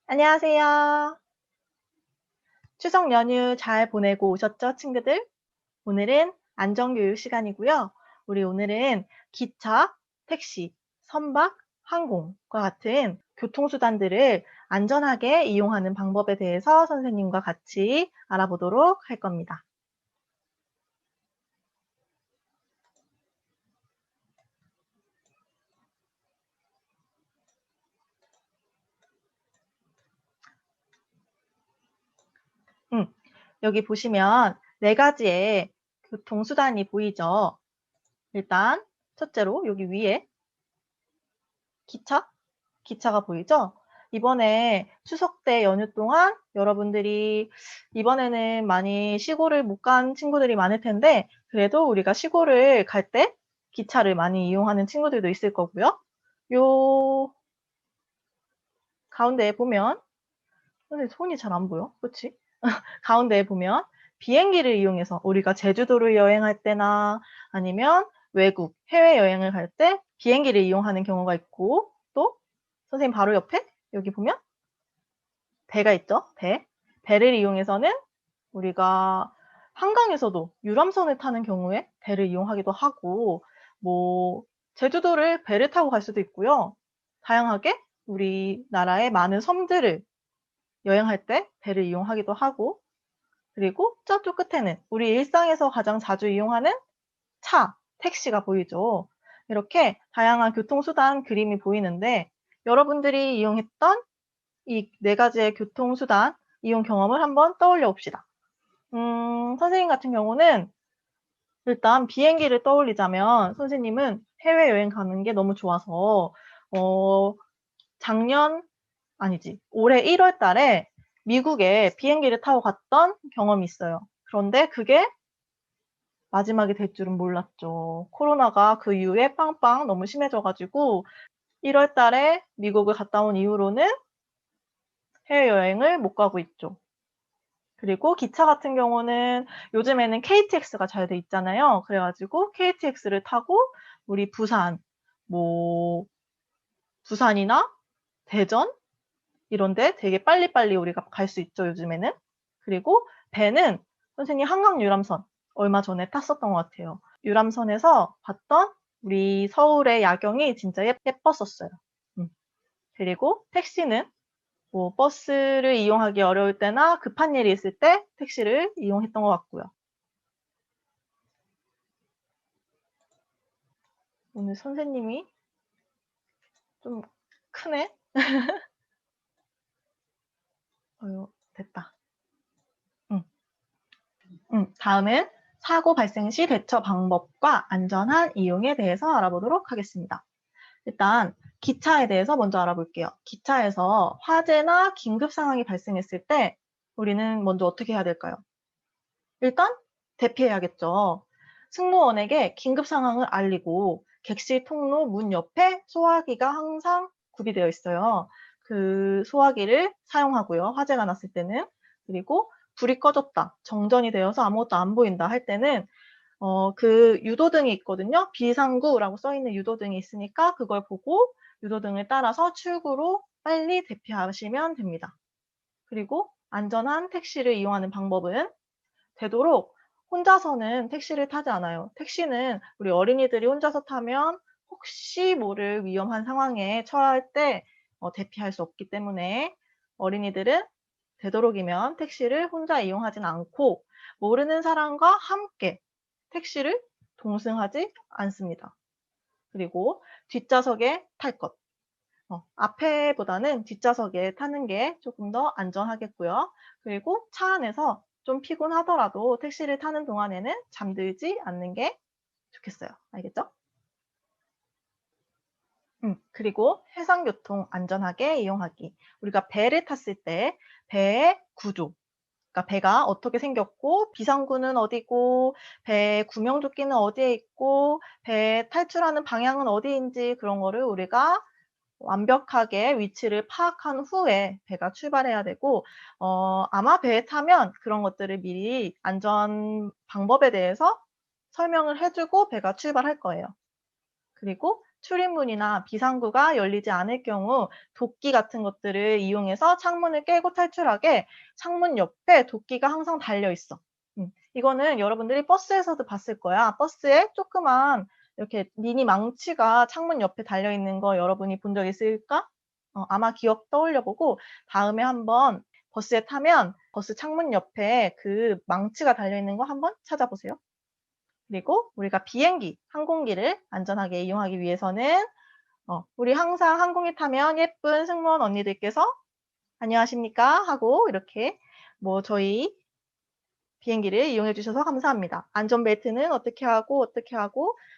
안녕하세요. 추석 연휴 잘 보내고 오셨죠, 친구들? 오늘은 안전교육 시간이고요. 우리 오늘은 기차, 택시, 선박, 항공과 같은 교통수단들을 안전하게 이용하는 방법에 대해서 선생님과 같이 알아보도록 할 겁니다. 여기 보시면 네 가지의 교통수단이 보이죠? 일단 첫째로 여기 위에 기차가 보이죠? 이번에 추석 때 연휴 동안 여러분들이 이번에는 많이 시골을 못 간 친구들이 많을 텐데 그래도 우리가 시골을 갈 때 기차를 많이 이용하는 친구들도 있을 거고요. 요 가운데에 보면 근데 손이 잘 안 보여. 그치? 가운데에 보면 비행기를 이용해서 우리가 제주도를 여행할 때나 아니면 외국, 해외여행을 갈 때 비행기를 이용하는 경우가 있고 또 선생님 바로 옆에 여기 보면 배가 있죠. 배를 이용해서는 우리가 한강에서도 유람선을 타는 경우에 배를 이용하기도 하고 뭐 제주도를 배를 타고 갈 수도 있고요. 다양하게 우리나라의 많은 섬들을 여행할 때 배를 이용하기도 하고 그리고 저쪽 끝에는 우리 일상에서 가장 자주 이용하는 택시가 보이죠. 이렇게 다양한 교통수단 그림이 보이는데 여러분들이 이용했던 이 네 가지의 교통수단 이용 경험을 한번 떠올려 봅시다. 선생님 같은 경우는 일단 비행기를 떠올리자면 선생님은 해외여행 가는 게 너무 좋아서 어, 작년 아니지 올해 1월 달에 미국에 비행기를 타고 갔던 경험이 있어요. 그런데 그게 마지막이 될 줄은 몰랐죠. 코로나가 그 이후에 빵빵 너무 심해져가지고 1월 달에 미국을 갔다 온 이후로는 해외여행을 못 가고 있죠. 그리고 기차 같은 경우는 요즘에는 KTX가 잘 돼 있잖아요. 그래가지고 KTX를 타고 우리 뭐 부산이나 대전 이런데 되게 빨리빨리 우리가 갈 수 있죠, 요즘에는. 그리고 배는 선생님 한강 유람선 얼마 전에 탔었던 것 같아요. 유람선에서 봤던 우리 서울의 야경이 진짜 예뻤었어요. 그리고 택시는 뭐 버스를 이용하기 어려울 때나 급한 일이 있을 때 택시를 이용했던 것 같고요. 오늘 선생님이 좀 크네? 됐다. 응. 다음은 사고 발생 시 대처 방법과 안전한 이용에 대해서 알아보도록 하겠습니다. 일단 기차에 대해서 먼저 알아볼게요. 기차에서 화재나 긴급 상황이 발생했을 때 우리는 먼저 어떻게 해야 될까요? 일단 대피해야겠죠. 승무원에게 긴급 상황을 알리고 객실 통로 문 옆에 소화기가 항상 구비되어 있어요. 그 소화기를 사용하고요. 화재가 났을 때는. 그리고 불이 꺼졌다. 정전이 되어서 아무것도 안 보인다 할 때는 그 유도등이 있거든요. 비상구라고 써있는 유도등이 있으니까 그걸 보고 유도등을 따라서 출구로 빨리 대피하시면 됩니다. 그리고 안전한 택시를 이용하는 방법은 되도록 혼자서는 택시를 타지 않아요. 택시는 우리 어린이들이 혼자서 타면 혹시 모를 위험한 상황에 처할 때 대피할 수 없기 때문에 어린이들은 되도록이면 택시를 혼자 이용하진 않고 모르는 사람과 함께 택시를 동승하지 않습니다. 그리고 뒷좌석에 탈 것. 앞에보다는 뒷좌석에 타는 게 조금 더 안전하겠고요. 그리고 차 안에서 좀 피곤하더라도 택시를 타는 동안에는 잠들지 않는 게 좋겠어요. 알겠죠? 그리고 해상교통 안전하게 이용하기. 우리가 배를 탔을 때 배의 구조, 그러니까 배가 어떻게 생겼고 비상구는 어디고 배 구명조끼는 어디에 있고 배 탈출하는 방향은 어디인지 그런 거를 우리가 완벽하게 위치를 파악한 후에 배가 출발해야 되고 아마 배에 타면 그런 것들을 미리 안전 방법에 대해서 설명을 해주고 배가 출발할 거예요. 그리고 출입문이나 비상구가 열리지 않을 경우 도끼 같은 것들을 이용해서 창문을 깨고 탈출하게 창문 옆에 도끼가 항상 달려 있어. 이거는 여러분들이 버스에서도 봤을 거야. 버스에 조그만 이렇게 미니 망치가 창문 옆에 달려 있는 거 여러분이 본 적 있을까? 아마 기억 떠올려 보고 다음에 한번 버스에 타면 버스 창문 옆에 그 망치가 달려 있는 거 한번 찾아보세요. 그리고 우리가 비행기, 항공기를 안전하게 이용하기 위해서는 우리 항상 항공기 타면 예쁜 승무원 언니들께서 안녕하십니까 하고 이렇게 저희 비행기를 이용해 주셔서 감사합니다. 안전벨트는 어떻게 하고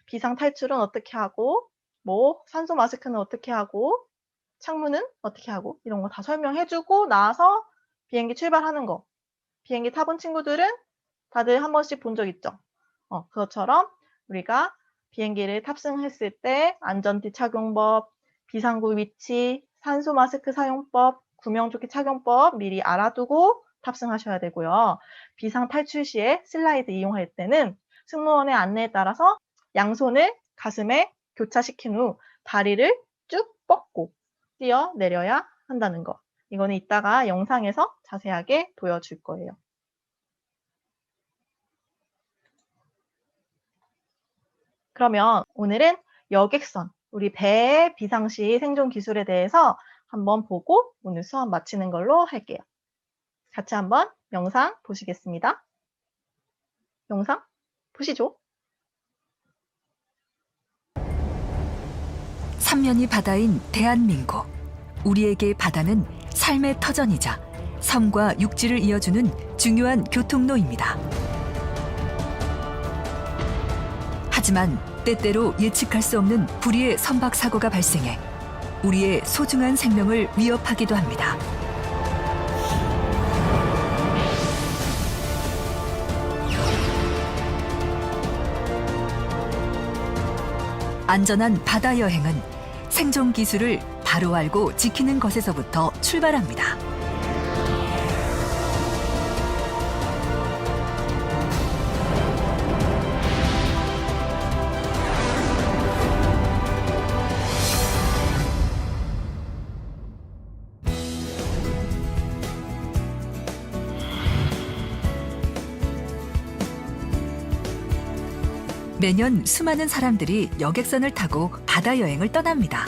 비상탈출은 어떻게 하고 산소 마스크는 어떻게 하고 창문은 어떻게 하고 이런 거 다 설명해 주고 나서 비행기 출발하는 거. 비행기 타본 친구들은 다들 한 번씩 본 적 있죠? 그것처럼 우리가 비행기를 탑승했을 때 안전띠 착용법, 비상구 위치, 산소 마스크 사용법, 구명조끼 착용법 미리 알아두고 탑승하셔야 되고요. 비상 탈출 시에 슬라이드 이용할 때는 승무원의 안내에 따라서 양손을 가슴에 교차시킨 후 다리를 쭉 뻗고 뛰어내려야 한다는 거. 이거는 이따가 영상에서 자세하게 보여줄 거예요. 그러면 오늘은 여객선, 우리 배의 비상시 생존 기술에 대해서 한번 보고 오늘 수업 마치는 걸로 할게요. 같이 한번 영상 보시겠습니다. 영상 보시죠. 삼면이 바다인 대한민국. 우리에게 바다는 삶의 터전이자 섬과 육지를 이어주는 중요한 교통로입니다. 하지만 때때로 예측할 수 없는 불의의 선박 사고가 발생해 우리의 소중한 생명을 위협하기도 합니다. 안전한 바다 여행은 생존 기술을 바로 알고 지키는 것에서부터 출발합니다. 매년 수많은 사람들이 여객선을 타고 바다 여행을 떠납니다.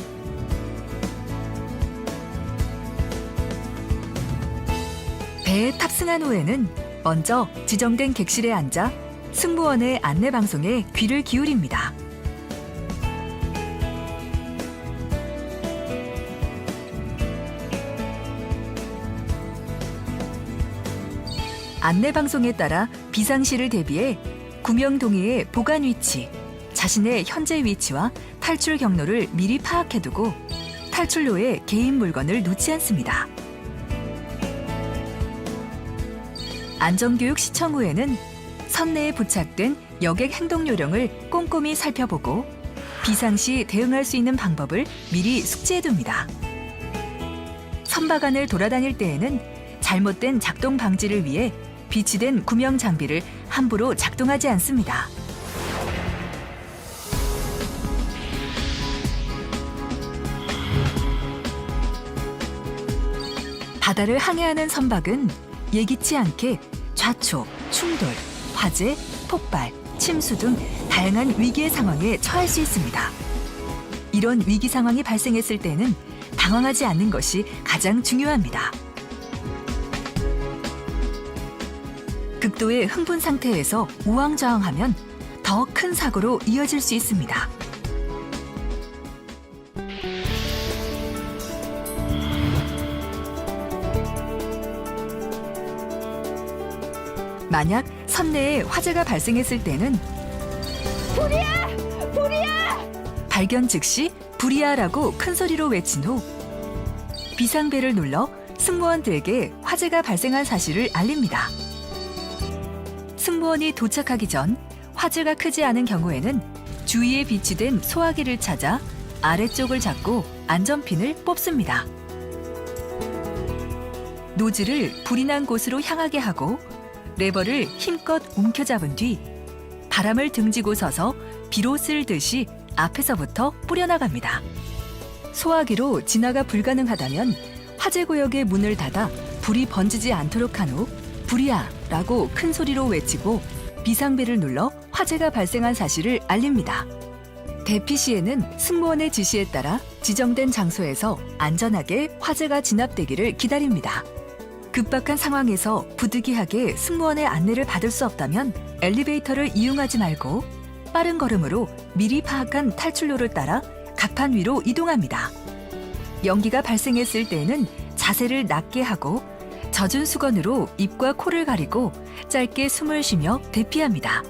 배에 탑승한 후에는 먼저 지정된 객실에 앉아 승무원의 안내 방송에 귀를 기울입니다. 안내 방송에 따라 비상시를 대비해 구명동의의 보관 위치, 자신의 현재 위치와 탈출 경로를 미리 파악해두고 탈출로에 개인 물건을 놓지 않습니다. 안전교육 시청 후에는 선내에 부착된 여객 행동 요령을 꼼꼼히 살펴보고 비상시 대응할 수 있는 방법을 미리 숙지해둡니다. 선박 안을 돌아다닐 때에는 잘못된 작동 방지를 위해 비치된 구명 장비를 함부로 작동하지 않습니다. 바다를 항해하는 선박은 예기치 않게 좌초, 충돌, 화재, 폭발, 침수 등 다양한 위기의 상황에 처할 수 있습니다. 이런 위기 상황이 발생했을 때는 당황하지 않는 것이 가장 중요합니다. 극도의 흥분 상태에서 우왕좌왕하면 더 큰 사고로 이어질 수 있습니다. 만약 선내에 화재가 발생했을 때는 불이야! 불이야! 발견 즉시 불이야라고 큰 소리로 외친 후 비상벨을 눌러 승무원들에게 화재가 발생한 사실을 알립니다. 승무원이 도착하기 전 화재가 크지 않은 경우에는 주위에 비치된 소화기를 찾아 아래쪽을 잡고 안전핀을 뽑습니다. 노즐을 불이 난 곳으로 향하게 하고 레버를 힘껏 움켜잡은 뒤 바람을 등지고 서서 비로 쓸듯이 앞에서부터 뿌려나갑니다. 소화기로 진화가 불가능하다면 화재 구역의 문을 닫아 불이 번지지 않도록 한 후 불이야라고 큰 소리로 외치고 비상벨을 눌러 화재가 발생한 사실을 알립니다. 대피 시에는 승무원의 지시에 따라 지정된 장소에서 안전하게 화재가 진압되기를 기다립니다. 급박한 상황에서 부득이하게 승무원의 안내를 받을 수 없다면 엘리베이터를 이용하지 말고 빠른 걸음으로 미리 파악한 탈출로를 따라 갑판 위로 이동합니다. 연기가 발생했을 때에는 자세를 낮게 하고 젖은 수건으로 입과 코를 가리고 짧게 숨을 쉬며 대피합니다.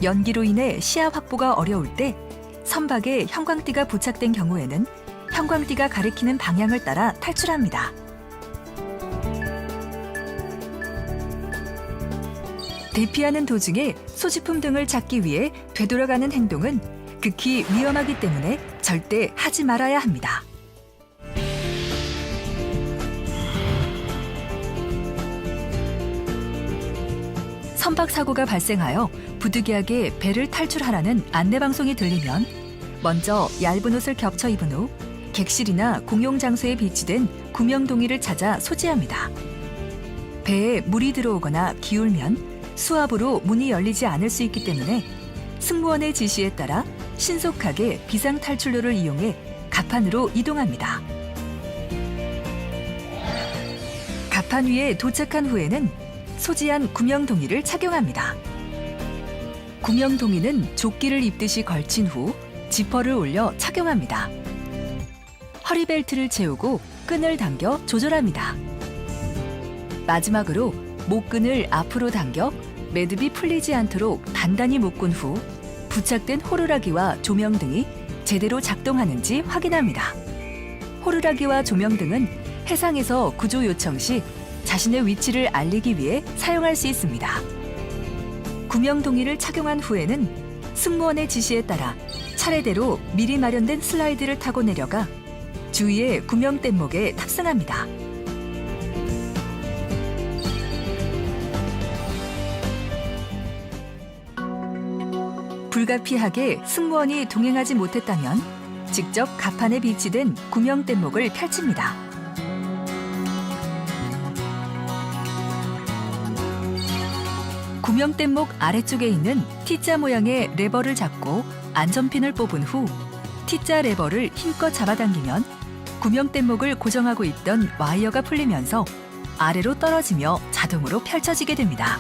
연기로 인해 시야 확보가 어려울 때 선박에 형광띠가 부착된 경우에는 형광띠가 가리키는 방향을 따라 탈출합니다. 대피하는 도중에 소지품 등을 찾기 위해 되돌아가는 행동은 극히 위험하기 때문에 절대 하지 말아야 합니다. 선박 사고가 발생하여 부득이하게 배를 탈출하라는 안내방송이 들리면 먼저 얇은 옷을 겹쳐 입은 후 객실이나 공용 장소에 비치된 구명동이를 찾아 소지합니다. 배에 물이 들어오거나 기울면 수압으로 문이 열리지 않을 수 있기 때문에 승무원의 지시에 따라 신속하게 비상탈출로를 이용해 갑판으로 이동합니다. 갑판 위에 도착한 후에는 소지한 구명동이를 착용합니다. 구명동이는 조끼를 입듯이 걸친 후 지퍼를 올려 착용합니다. 허리벨트를 채우고 끈을 당겨 조절합니다. 마지막으로 목끈을 앞으로 당겨 매듭이 풀리지 않도록 단단히 묶은 후 부착된 호루라기와 조명등이 제대로 작동하는지 확인합니다. 호루라기와 조명등은 해상에서 구조 요청 시 자신의 위치를 알리기 위해 사용할 수 있습니다. 구명동이를 착용한 후에는 승무원의 지시에 따라 차례대로 미리 마련된 슬라이드를 타고 내려가 주위의 구명뗏목에 탑승합니다. 불가피하게 승무원이 동행하지 못했다면 직접 갑판에 비치된 구명뗏목을 펼칩니다. 구명뗏목 아래쪽에 있는 T자 모양의 레버를 잡고 안전핀을 뽑은 후 T자 레버를 힘껏 잡아당기면 구명뗏목을 고정하고 있던 와이어가 풀리면서 아래로 떨어지며 자동으로 펼쳐지게 됩니다.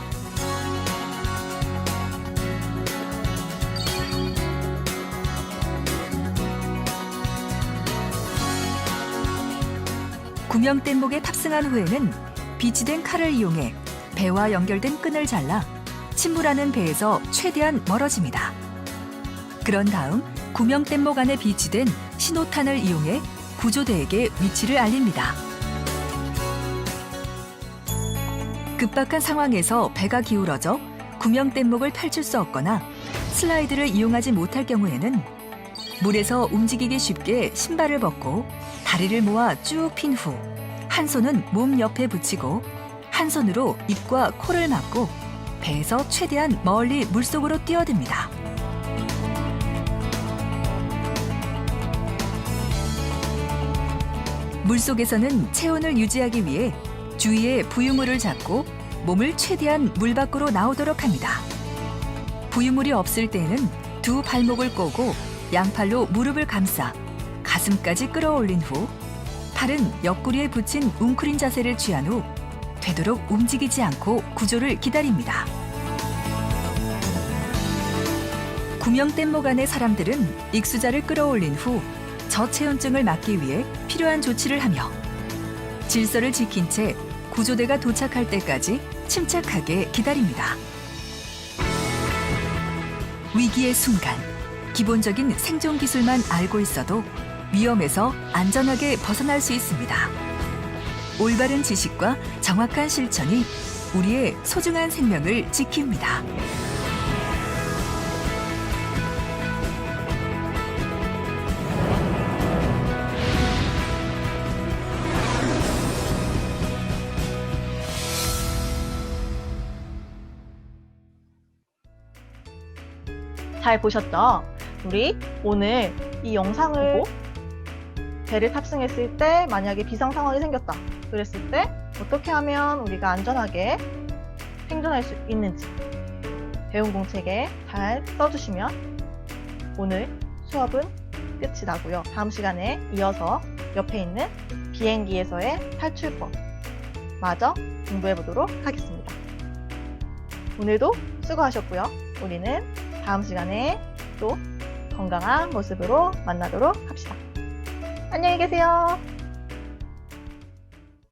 구명뗏목에 탑승한 후에는 비치된 칼을 이용해 배와 연결된 끈을 잘라 침몰하는 배에서 최대한 멀어집니다. 그런 다음 구명뗏목 안에 비치된 신호탄을 이용해 구조대에게 위치를 알립니다. 급박한 상황에서 배가 기울어져 구명뗏목을 펼칠 수 없거나 슬라이드를 이용하지 못할 경우에는 물에서 움직이기 쉽게 신발을 벗고 다리를 모아 쭉 핀 후 한 손은 몸 옆에 붙이고 한 손으로 입과 코를 막고 배에서 최대한 멀리 물속으로 뛰어듭니다. 물속에서는 체온을 유지하기 위해 주위에 부유물을 잡고 몸을 최대한 물 밖으로 나오도록 합니다. 부유물이 없을 때는 두 발목을 꼬고 양팔로 무릎을 감싸 가슴까지 끌어올린 후 팔은 옆구리에 붙인 웅크린 자세를 취한 후 되도록 움직이지 않고 구조를 기다립니다. 구명뗏목 안의 사람들은 익수자를 끌어올린 후 저체온증을 막기 위해 필요한 조치를 하며 질서를 지킨 채 구조대가 도착할 때까지 침착하게 기다립니다. 위기의 순간, 기본적인 생존 기술만 알고 있어도 위험에서 안전하게 벗어날 수 있습니다. 올바른 지식과 정확한 실천이 우리의 소중한 생명을 지킵니다. 잘 보셨죠? 우리 오늘 이 영상을 보고 배를 탑승했을 때 만약에 비상 상황이 생겼다. 그랬을 때 어떻게 하면 우리가 안전하게 생존할 수 있는지 배운 공책에 잘 써주시면 오늘 수업은 끝이 나고요. 다음 시간에 이어서 옆에 있는 비행기에서의 탈출법 마저 공부해 보도록 하겠습니다. 오늘도 수고하셨고요. 우리는 다음 시간에 또 건강한 모습으로 만나도록 합시다. 안녕히 계세요.